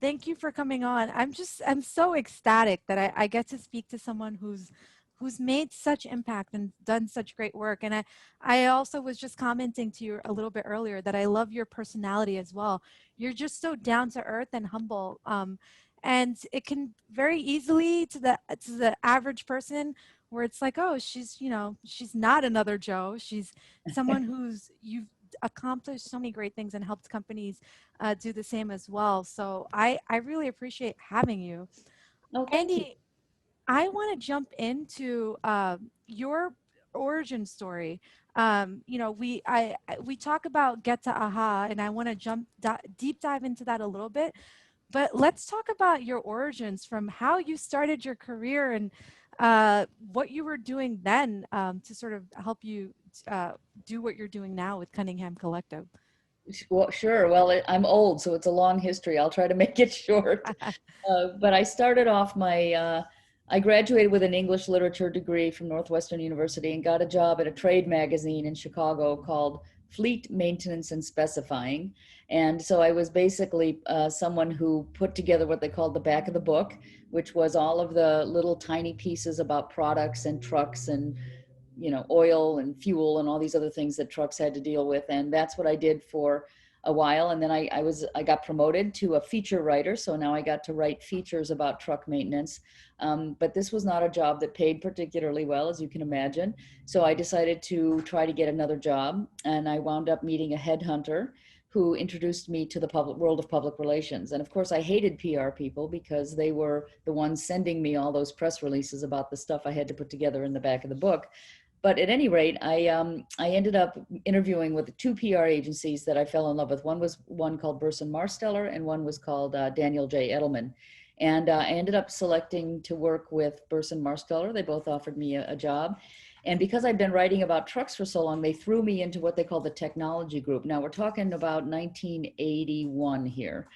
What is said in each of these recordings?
Thank you for coming on. I'm so ecstatic that I get to speak to someone who's made such impact and done such great work. And I also was just commenting to you a little bit earlier that I love your personality as well. You're just so down to earth and humble. And it can very easily to the average person where it's like, oh, she's not another Joe. She's someone who's you've accomplished so many great things and helped companies do the same as well. So I really appreciate having you. Oh, thank you. Andy, I want to jump into your origin story. We talk about get to aha, and I want to deep dive into that a little bit. But let's talk about your origins from how you started your career and what you were doing then to sort of help you uh, do what you're doing now with Cunningham Collective. Well, sure. Well, I'm old, so it's a long history. I'll try to make it short. But I started off I graduated with an English literature degree from Northwestern University and got a job at a trade magazine in Chicago called Fleet Maintenance and Specifying. And so I was basically someone who put together what they called the back of the book, which was all of the little tiny pieces about products and trucks and oil and fuel and all these other things that trucks had to deal with. And that's what I did for a while. And then I got promoted to a feature writer. So now I got to write features about truck maintenance. But this was not a job that paid particularly well, as you can imagine. So I decided to try to get another job. And I wound up meeting a headhunter who introduced me to the public world of public relations. And of course, I hated PR people because they were the ones sending me all those press releases about the stuff I had to put together in the back of the book. But at any rate, I ended up interviewing with two PR agencies that I fell in love with. One was one called Burson Marsteller, and one was called Daniel J. Edelman. And I ended up selecting to work with Burson Marsteller. They both offered me a job. And because I'd been writing about trucks for so long, they threw me into what they call the technology group. Now we're talking about 1981 here.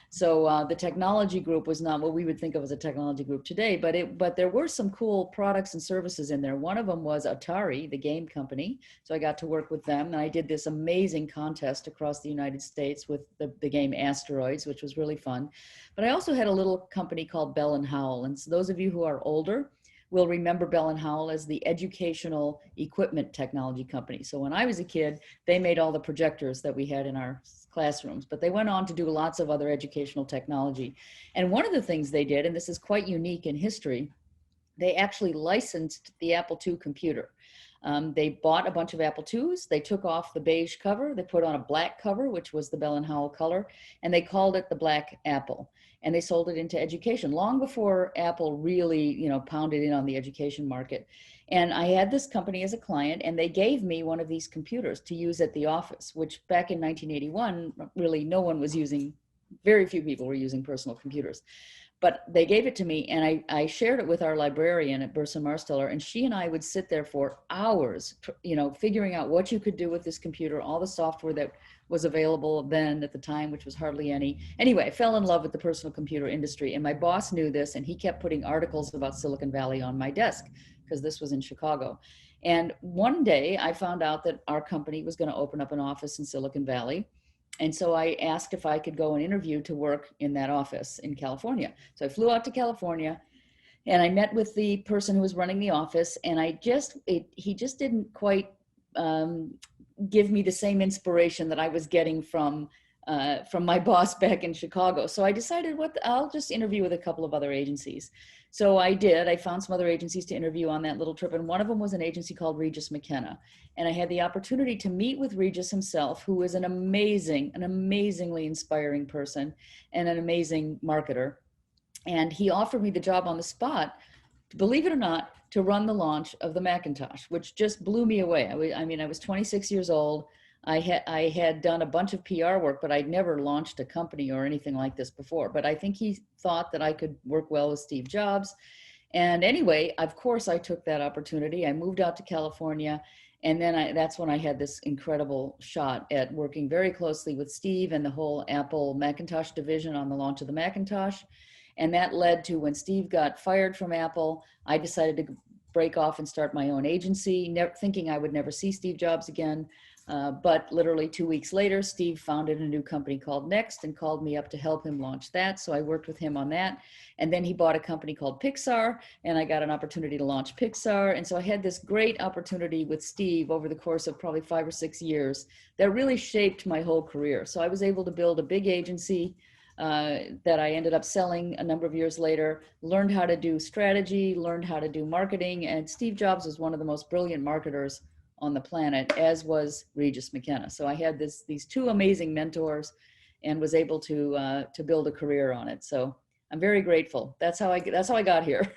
So the technology group was not what we would think of as a technology group today, but there were some cool products and services in there. One of them was Atari, the game company. So I got to work with them, and I did this amazing contest across the United States with the game Asteroids, which was really fun. But I also had a little company called Bell and Howell, and so those of you who are older will remember Bell and Howell as the educational equipment technology company. So when I was a kid, they made all the projectors that we had in our classrooms, but they went on to do lots of other educational technology. And one of the things they did, and this is quite unique in history, they actually licensed the Apple II computer. They bought a bunch of Apple IIs, they took off the beige cover, they put on a black cover, which was the Bell and Howell color, and they called it the Black Apple. And they sold it into education long before Apple really, pounded in on the education market. And I had this company as a client, and they gave me one of these computers to use at the office, which back in 1981, really no one was using, very few people were using personal computers. But they gave it to me, and I shared it with our librarian at Burson Marsteller, and she and I would sit there for hours, figuring out what you could do with this computer, all the software that was available then at the time, which was hardly any. Anyway, I fell in love with the personal computer industry, and my boss knew this, and he kept putting articles about Silicon Valley on my desk because this was in Chicago. And one day I found out that our company was going to open up an office in Silicon Valley. And so I asked if I could go and interview to work in that office in California. So I flew out to California, and I met with the person who was running the office, and he just didn't quite give me the same inspiration that I was getting from my boss back in Chicago. So I decided, I'll just interview with a couple of other agencies. So I did. I found some other agencies to interview on that little trip, and one of them was an agency called Regis McKenna. And I had the opportunity to meet with Regis himself, who is an amazingly inspiring person and an amazing marketer. And he offered me the job on the spot, believe it or not, to run the launch of the Macintosh, which just blew me away. I was 26 years old. I had done a bunch of PR work, but I'd never launched a company or anything like this before. But I think he thought that I could work well with Steve Jobs. And anyway, of course, I took that opportunity. I moved out to California. And then that's when I had this incredible shot at working very closely with Steve and the whole Apple Macintosh division on the launch of the Macintosh. And that led to when Steve got fired from Apple, I decided to break off and start my own agency, thinking I would never see Steve Jobs again. But literally 2 weeks later, Steve founded a new company called Next and called me up to help him launch that. So I worked with him on that. And then he bought a company called Pixar, and I got an opportunity to launch Pixar. And so I had this great opportunity with Steve over the course of probably 5 or 6 years that really shaped my whole career. So I was able to build a big agency that I ended up selling a number of years later, learned how to do strategy, learned how to do marketing. And Steve Jobs was one of the most brilliant marketers on the planet, as was Regis McKenna. So I had these two amazing mentors and was able to build a career on it. So I'm very grateful. That's how I got here.